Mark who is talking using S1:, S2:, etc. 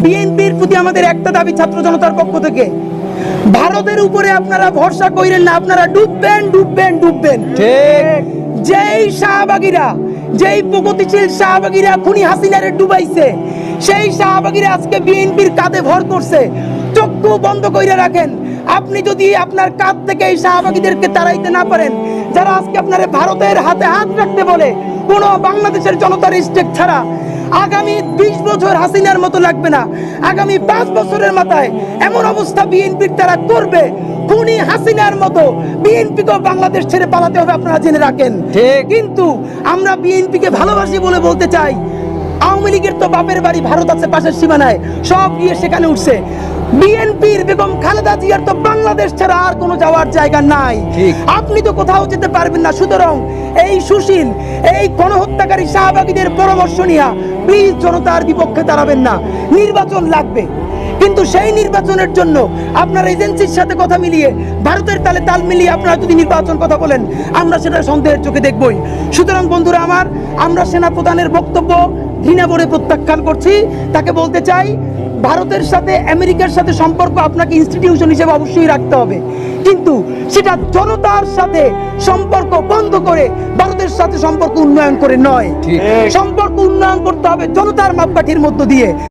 S1: বিএনপির প্রতি আমাদের একটা দাবি ছাত্র জনতার পক্ষ থেকে, ভারতের উপরে আপনারা ভরসা কইরেন না, আপনারা ডুববেন ডুববেন ডুববেন।
S2: ঠিক।
S1: যেই শাহবাগীরা, যেই প্রগতিশীল শাহবাগীরা খুনি হাসিনারে ডুবাইছে, সেই শাহবাগীরা আজকে বিএনপির কাঁধে ভর করছে। চক্ষু বন্ধ কইরা রাখেন। আপনি যদি আপনার কাঁধ থেকে এই শাহবাগীদেরকে তাড়াইতে না পারেন, যারা আজকে আপনার ভারতের হাতে হাত রাখতে বলে, কোন বাংলাদেশের জনতার স্টেক ছাড়া আগামী 20 বছর হাসিনার মতো লাগবে না। আগামী 5 বছরের মাথায় এমন অবস্থা বিএনপির তারা করবে, খুনি হাসিনার মতো বিএনপিকেও বাংলাদেশ ছেড়ে পালাতে হবে, আপনারা জেনে রাখেন।
S2: ঠিক।
S1: কিন্তু আমরা বিএনপিকে ভালোবাসি বলে বলতে চাই, আওয়ামী লীগের তো বাপের বাড়ি ভারত আছে পাশের সীমানায়, সব গিয়ে সেখানে উঠছে। বিএনপির বেগম খালেদা জিয়ার তো বাংলাদেশ ছাড়া আর কোনো যাওয়ার জায়গা নাই। আপনি তো কোথাও যেতে পারবেন না। সুতরাং এই সুশীল, এই গণহত্যাকারী শাহবাগীদের পরামর্শ নিয়ে প্লিজ জনতার বিপক্ষে দাঁড়াবেন না। নির্বাচন লাগবে, কিন্তু সেই নির্বাচনের জন্য আপনার এজেন্সির সাথে কথা মিলিয়ে, ভারতের তালে তাল মিলিয়ে আপনারা যদি নির্বাচন কথা বলেন, আমরা সেটা সন্দেহের চোখে দেখবই। সুতরাং বন্ধুরা আমার, আমরা সেনা প্রধানের বক্তব্য ঘৃণা ভরে প্রত্যাখ্যান করছি। তাকে বলতে চাই, ভারতের সাথে আমেরিকার সাথে সম্পর্ক আপনাকে ইনস্টিটিউশন হিসেবে অবশ্যই রাখতে হবে, কিন্তু সেটা জনতার সাথে সম্পর্ক বন্ধ করে ভারতের সাথে সম্পর্ক উন্নয়ন করে নয়। সম্পর্ক উন্নয়ন করতে হবে জনতার মাপকাঠির মধ্য দিয়ে।